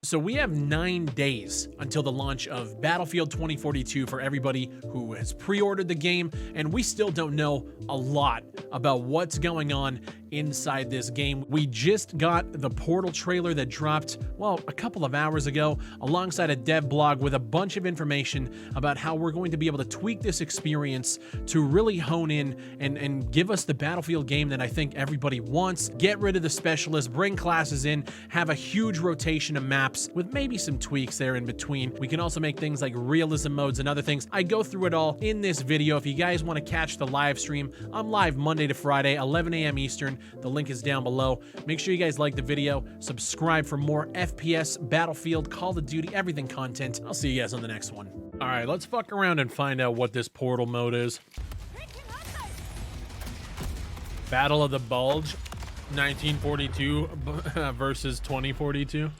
So we have 9 days until the launch of Battlefield 2042 for everybody who has pre-ordered the game, and we still don't know a lot about what's going on inside this game. We just got the Portal trailer that dropped, well, a couple of hours ago, alongside a dev blog with a bunch of information about how we're going to be able to tweak this experience to really hone in and give us the Battlefield game that I think everybody wants. Get rid of the specialists, bring classes in, have a huge rotation of maps with maybe some tweaks there in between. We can also make things like realism modes and other things. I go through it all in this video. If you guys want to catch the live stream, I'm live Monday to Friday, 11 a.m. Eastern. The link is down below. Make sure you guys like the video, subscribe for more FPS, Battlefield, Call of Duty, everything content. I'll see you guys on the next one. All right, let's fuck around and find out what this Portal mode is. Battle of the Bulge, 1942 versus 2042.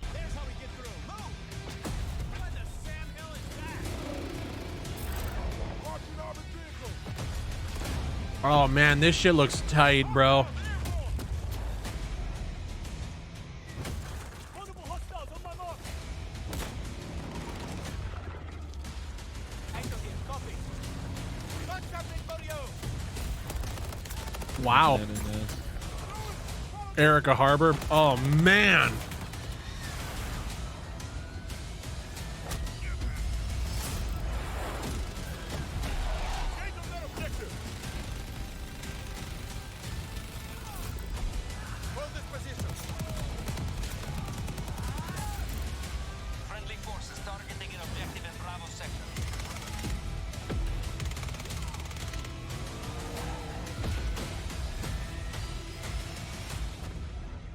Oh man, this shit looks tight, bro. Wow. Erica Harbor. Oh man.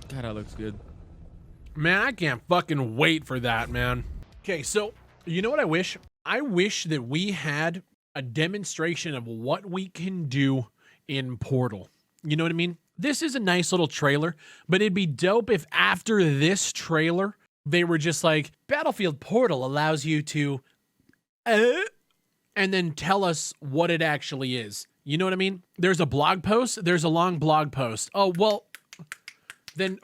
God, that looks good. Man, I can't fucking wait for that, man. Okay, so you know what I wish? I wish that we had a demonstration of what we can do in Portal. You know what I mean? This is a nice little trailer, but it'd be dope if after this trailer, they were just like, Battlefield Portal allows you to, and then tell us what it actually is. You know what I mean? There's a blog post. There's a long blog post. Oh, well, then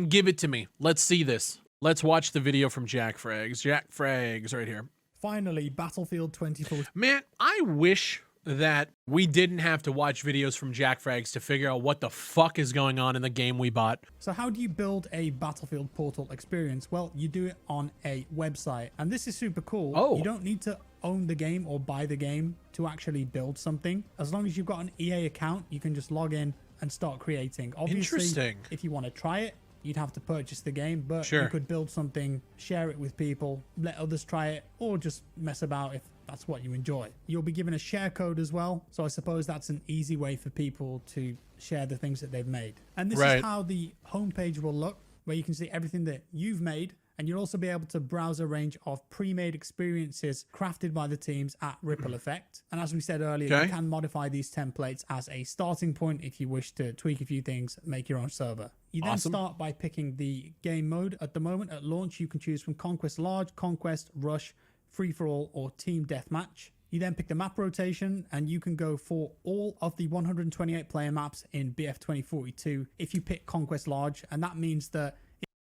give it to me. Let's see this. Let's watch the video from Jack Frags. Jack Frags right here. Finally, Battlefield 2042. Man, I wish that we didn't have to watch videos from Jack Frags to figure out what the fuck is going on in the game we bought. So how do you build a Battlefield Portal experience? Well, you do it on a website, and this is super cool. Oh. You don't need to own the game or buy the game to actually build something. As long as you've got an EA account, you can just log in and start creating. Obviously, Interesting. if you want to try it, you'd have to purchase the game, but Sure. you could build something, share it with people, let others try it, or just mess about if that's what you enjoy. You'll be given a share code as well, so I suppose that's an easy way for people to share the things that they've made. And this Right. is how the homepage will look, where you can see everything that you've made, and you'll also be able to browse a range of pre-made experiences crafted by the teams at Ripple Effect. And as we said earlier, Okay. you can modify these templates as a starting point if you wish to tweak a few things, make your own server. You then Awesome. start by picking the game mode. At the moment, at launch, you can choose from Conquest Large, Conquest, Rush, Free-for-all, or Team Deathmatch. You then pick the map rotation, and you can go for all of the 128 player maps in BF 2042 if you pick Conquest Large, and that means that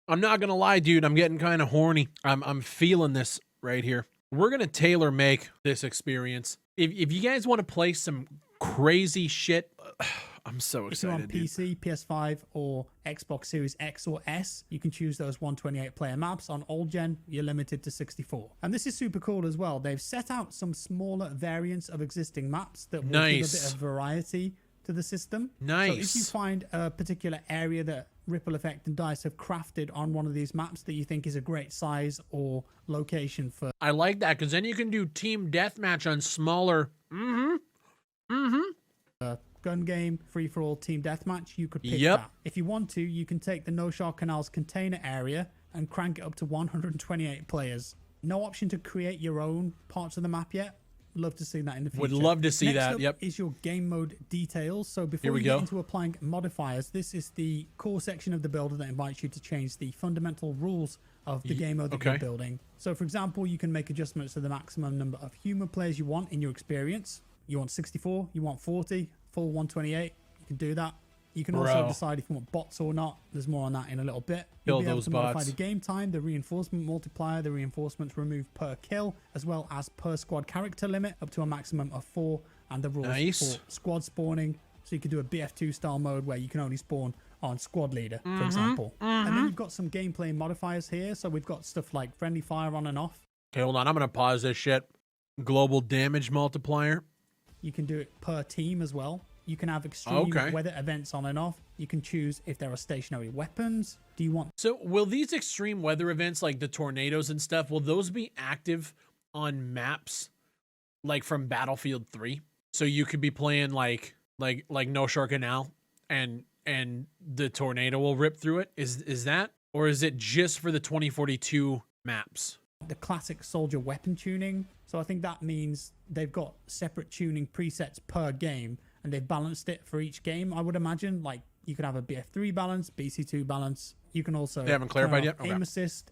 I'm not gonna lie, dude. I'm getting kind of horny. I'm feeling this right here. We're gonna tailor make this experience. If you guys want to play some crazy shit, I'm so if you're on excited, dude. PC, PS5, or Xbox Series X or S, you can choose those 128 player maps. On old gen, you're limited to 64. And this is super cool as well. They've set out some smaller variants of existing maps that will give a bit of variety to the system. Nice. So if you find a particular area that Ripple Effect and DICE have crafted on one of these maps that you think is a great size or location for I like that, because then you can do team deathmatch on smaller. gun game, free-for-all, team deathmatch, you could pick Yep. that. If you want to, you can take the No Shot Canals container area and crank it up to 128 players. No option to create your own parts of the map yet. Love to see that in the future. Would love to see Next that. up Yep. is your game mode details. So before Here we you go. get into applying modifiers, this is the core section of the builder that invites you to change the fundamental rules of the game mode that you're building. So for example, you can make adjustments to the maximum number of human players you want in your experience. You want 64, you want 40, full 128, you can do that. You can also decide if you want bots or not. There's more on that in a little bit. You'll be able to modify the game time, the reinforcement multiplier, the reinforcements removed per kill, as well as per squad character limit up to a maximum of 4, and the rules for squad spawning. So you could do a BF2 style mode where you can only spawn on squad leader, for example. And then you've got some gameplay modifiers here. So we've got stuff like friendly fire on and off. Okay, hold on. I'm going to pause this shit. Global damage multiplier. You can do it per team as well. You can have extreme weather events on and off. You can choose if there are stationary weapons. Do you want... So will these extreme weather events like the tornadoes and stuff, will those be active on maps like from Battlefield 3? So you could be playing like No Shore Canal and the tornado will rip through it? Is that? Or is it just for the 2042 maps? The classic soldier weapon tuning. So I think that means they've got separate tuning presets per game, and they've balanced it for each game. I would imagine like you could have a BF3 balance, BC2 balance. You can also they haven't clarified yet. Aim assist,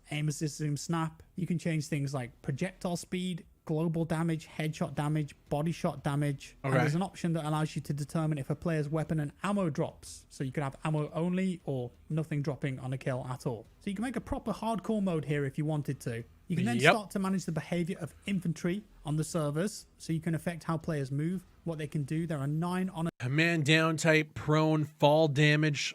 zoom snap. You can change things like projectile speed, global damage, headshot damage, body shot damage. And there's an option that allows you to determine if a player's weapon and ammo drops. So you could have ammo only or nothing dropping on a kill at all. So you can make a proper hardcore mode here if you wanted to. You can then start to manage the behavior of infantry on the servers. So you can affect how players move, what they can do. There are 9 on a man down type, prone, fall damage,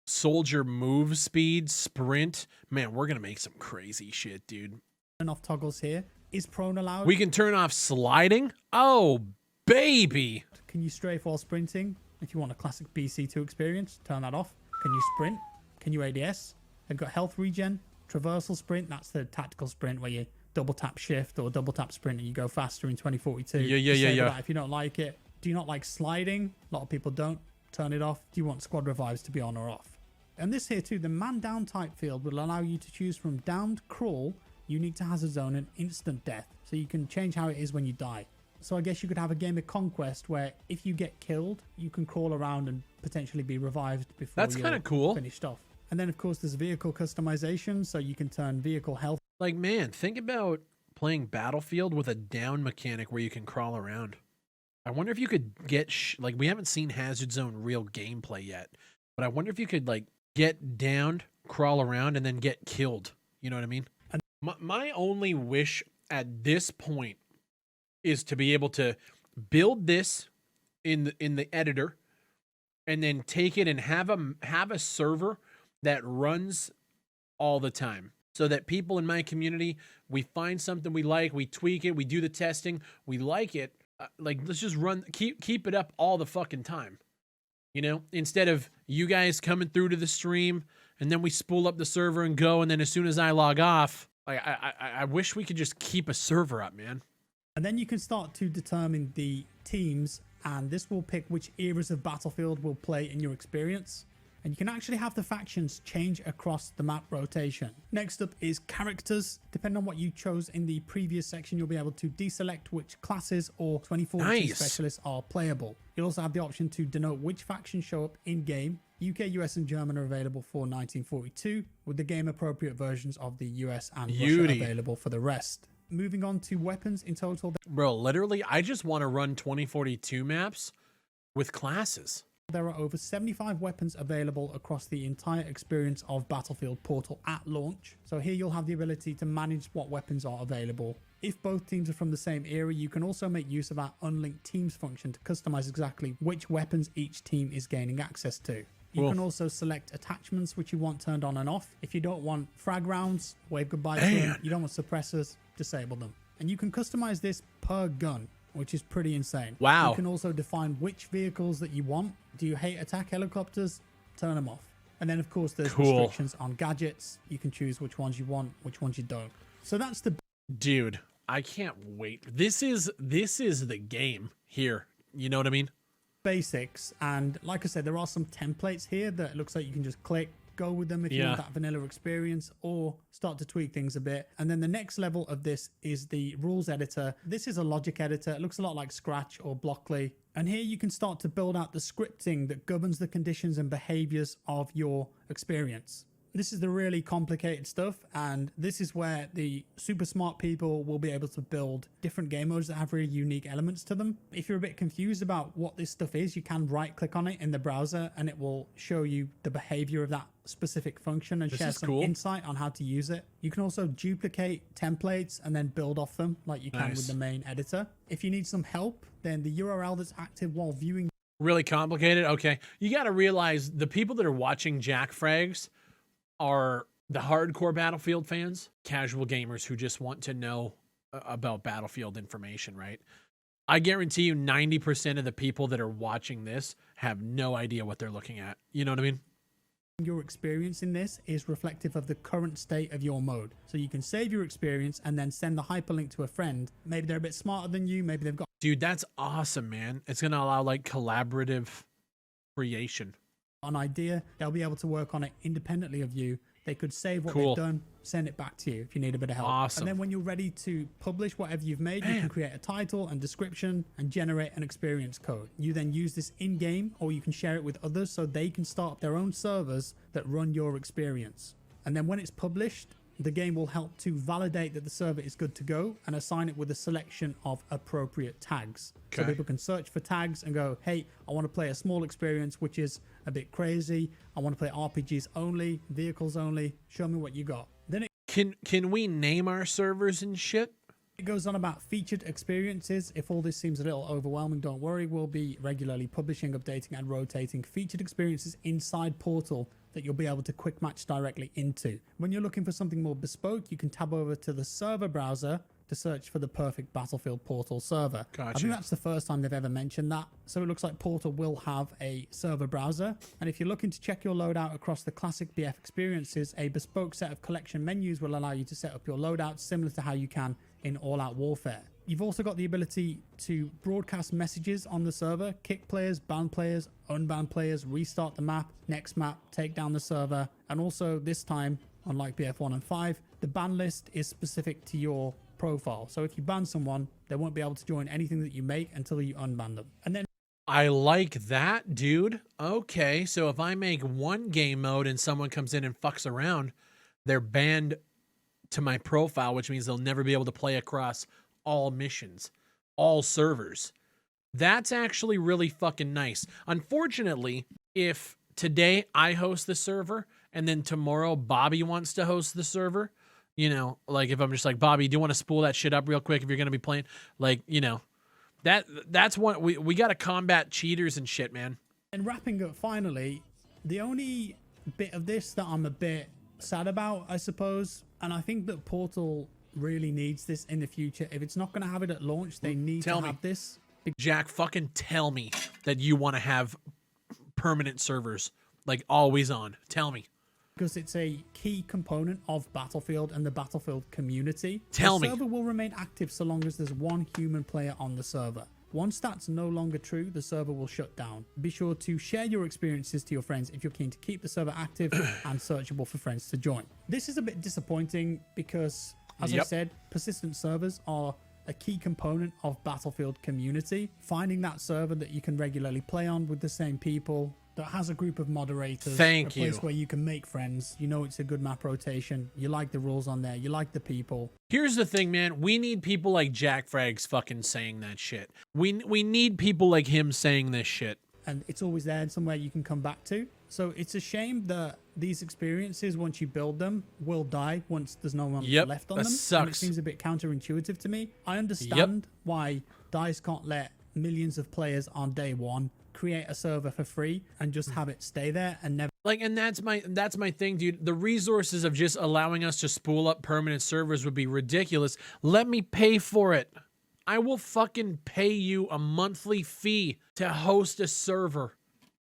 soldier move speed, sprint. Man, we're going to make some crazy shit, dude. And off toggles here. Is prone allowed? We can turn off sliding. Oh, baby. Can you strafe while sprinting? If you want a classic BC2 experience, turn that off. Can you sprint? Can you ADS? They've got health regen, traversal sprint. That's the tactical sprint where you double tap shift or double tap sprint and you go faster in 2042. Yeah. If you don't like it. Do you not like sliding? A lot of people don't. Turn it off. Do you want squad revives to be on or off? And this here too, the man down type field will allow you to choose from downed, crawl, unique to hazard zone, and instant death. So you can change how it is when you die. So I guess you could have a game of Conquest where if you get killed, you can crawl around and potentially be revived before you're finished off. And then of course there's vehicle customization, so you can turn vehicle health. Like, man, think about playing Battlefield with a down mechanic where you can crawl around. I wonder if you could get like, we haven't seen Hazard Zone real gameplay yet, but I wonder if you could like get downed, crawl around, and then get killed. You know what I mean? My only wish at this point is to be able to build this in the editor and then take it and have a server that runs all the time, so that people in my community, we find something we like, we tweak it, we do the testing, we like it, like let's just keep it up all the fucking time, you know, instead of you guys coming through to the stream and then we spool up the server and go, and then as soon as I log off, like I wish we could just keep a server up, man. And then you can start to determine the teams, and this will pick which eras of Battlefield will play in your experience. And you can actually have the factions change across the map rotation. Next up is characters. Depending on what you chose in the previous section, you'll be able to deselect which classes or 2042 specialists are playable. You'll also have the option to denote which factions show up in-game. UK, US, and German are available for 1942, with the game-appropriate versions of the US and Russia available for the rest. Moving on to weapons in total. Bro, literally, I just want to run 2042 maps with classes. There are over 75 weapons available across the entire experience of Battlefield Portal at launch. So here you'll have the ability to manage what weapons are available. If both teams are from the same era, you can also make use of our unlinked teams function to customize exactly which weapons each team is gaining access to. You can also select attachments which you want turned on and off. If you don't want frag rounds, wave goodbye to them. You don't want suppressors, disable them. And you can customize this per gun, which is pretty insane. Wow. You can also define which vehicles that you want. Do you hate attack helicopters? Turn them off. And then of course there's restrictions on gadgets. You can choose which ones you want, which ones you don't. So that's the... Dude, I can't wait. This is the game here. You know what I mean? Basics. And like I said, there are some templates here that looks like you can just click, go with them if you want that vanilla experience, or start to tweak things a bit. And then the next level of this is the rules editor. This is a logic editor. It looks a lot like Scratch or Blockly. And here you can start to build out the scripting that governs the conditions and behaviors of your experience. This is the really complicated stuff, and this is where the super smart people will be able to build different game modes that have really unique elements to them. If you're a bit confused about what this stuff is, you can right click on it in the browser and it will show you the behavior of that specific function and share some insight on how to use it. You can also duplicate templates and then build off them like you can with the main editor. If you need some help, then the URL that's active while viewing. Really complicated? Okay. You got to realize the people that are watching Jack Frags are the hardcore Battlefield fans, casual gamers who just want to know about Battlefield information, right? I guarantee you 90% of the people that are watching this have no idea what they're looking at. You know what I mean? Your experience in this is reflective of the current state of your mode. So you can save your experience and then send the hyperlink to a friend. Maybe they're a bit smarter than you. Maybe they've got... Dude, that's awesome, man. It's going to allow like collaborative creation. An idea, they'll be able to work on it independently of you. They could save what they've done, send it back to you if you need a bit of help. Awesome. And then when you're ready to publish whatever you've made, you can create a title and description and generate an experience code. You then use this in-game, or you can share it with others so they can start their own servers that run your experience. And then when it's published, the game will help to validate that the server is good to go and assign it with a selection of appropriate tags. So people can search for tags and go, hey, I want to play a small experience, which is a bit crazy. I want to play RPGs only, vehicles only. Show me what you got. Then it can we name our servers and shit? It goes on about featured experiences. If all this seems a little overwhelming, don't worry. We'll be regularly publishing, updating, and rotating featured experiences inside Portal that you'll be able to quick match directly into. When you're looking for something more bespoke, you can tab over to the server browser to search for the perfect Battlefield Portal server. I think that's the first time they've ever mentioned that. So it looks like Portal will have a server browser. And if you're looking to check your loadout across the classic BF experiences, a bespoke set of collection menus will allow you to set up your loadout similar to how you can in All Out Warfare. You've also got the ability to broadcast messages on the server, kick players, ban players, unban players, restart the map, next map, take down the server. And also this time, unlike BF1 and 5, the ban list is specific to your profile. So if you ban someone, they won't be able to join anything that you make until you unban them. And then I like that, dude. Okay, so if I make one game mode and someone comes in and fucks around, they're banned to my profile, which means they'll never be able to play across all missions, all servers. That's actually really fucking nice. Unfortunately, if today I host the server and then tomorrow Bobby wants to host the server, you know, like if I'm just like, Bobby, do you want to spool that shit up real quick if you're going to be playing? Like, you know, that's one, we got to combat cheaters and shit, man. And wrapping up finally, the only bit of this that I'm a bit sad about, I suppose, and I think that Portal really needs this in the future. If it's not going to have it at launch, they need to have this. Jack, fucking tell me that you want to have permanent servers, like always on. Tell me. Because it's a key component of Battlefield and the Battlefield community. Tell me. The server will remain active so long as there's one human player on the server. Once that's no longer true, the server will shut down. Be sure to share your experiences to your friends if you're keen to keep the server active and searchable for friends to join. This is a bit disappointing because, as I said, persistent servers are a key component of Battlefield community. Finding that server that you can regularly play on with the same people, that has a group of moderators, a place where you can make friends, you know it's a good map rotation, you like the rules on there, you like the people. Here's the thing, man. We need people like Jack Frags fucking saying that shit. We need people like him saying this shit. And it's always there and somewhere you can come back to. So it's a shame that these experiences, once you build them, will die once there's no one left on them. Sucks. And it seems a bit counterintuitive to me. I understand why DICE can't let millions of players on day one create a server for free and just have it stay there and never. Like, and that's my thing, dude. The resources of just allowing us to spool up permanent servers would be ridiculous. Let me pay for it. I will fucking pay you a monthly fee to host a server.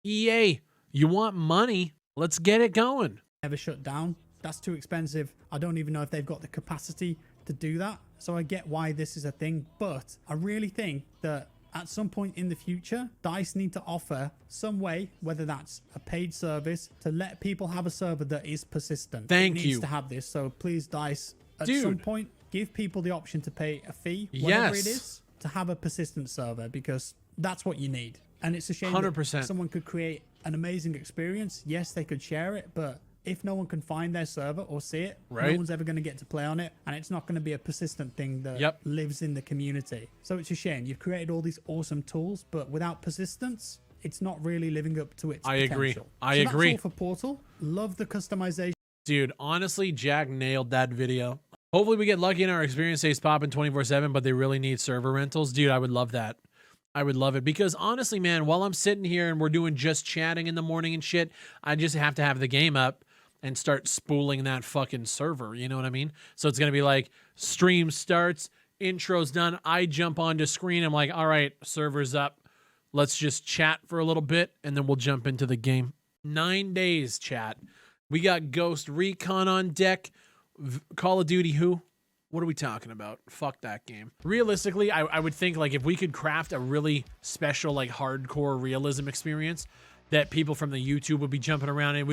EA, you want money? Let's get it going. Never shut down. That's too expensive. I don't even know if they've got the capacity to do that. So I get why this is a thing, but I really think that at some point in the future, DICE need to offer some way, whether that's a paid service, to let people have a server that is persistent. It needs to have this. So please, DICE, at some point, give people the option to pay a fee, whatever it is, to have a persistent server, because that's what you need. And it's a shame 100%. That someone could create an amazing experience. Yes, they could share it, but if no one can find their server or see it, Right. no one's ever going to get to play on it, and it's not going to be a persistent thing that Yep. lives in the community. So it's a shame. You've created all these awesome tools, but without persistence, it's not really living up to its I agree. potential. I So agree. That's all for Portal. Love the customization. Dude, honestly, Jack nailed that video. Hopefully we get lucky and our experience stays popping 24/7, but they really need server rentals. Dude, I would love that. I would love it because honestly, man, while I'm sitting here and we're doing just chatting in the morning and shit, I just have to have the game up and start spooling that fucking server. You know what I mean? So it's going to be like stream starts, intro's done. I jump onto screen. I'm like, all right, server's up. Let's just chat for a little bit and then we'll jump into the game. 9 days, chat. We got Ghost Recon on deck. Call of Duty who? What are we talking about? Fuck that game. Realistically, I would think like if we could craft a really special like hardcore realism experience that people from the YouTube would be jumping around, it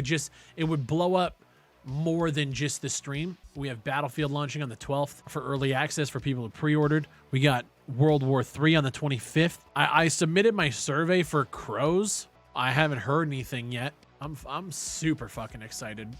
would blow up more than just the stream. We have Battlefield launching on the 12th for early access for people who pre-ordered. We got World War III on the 25th. I submitted my survey for Crows. I haven't heard anything yet. I'm super fucking excited.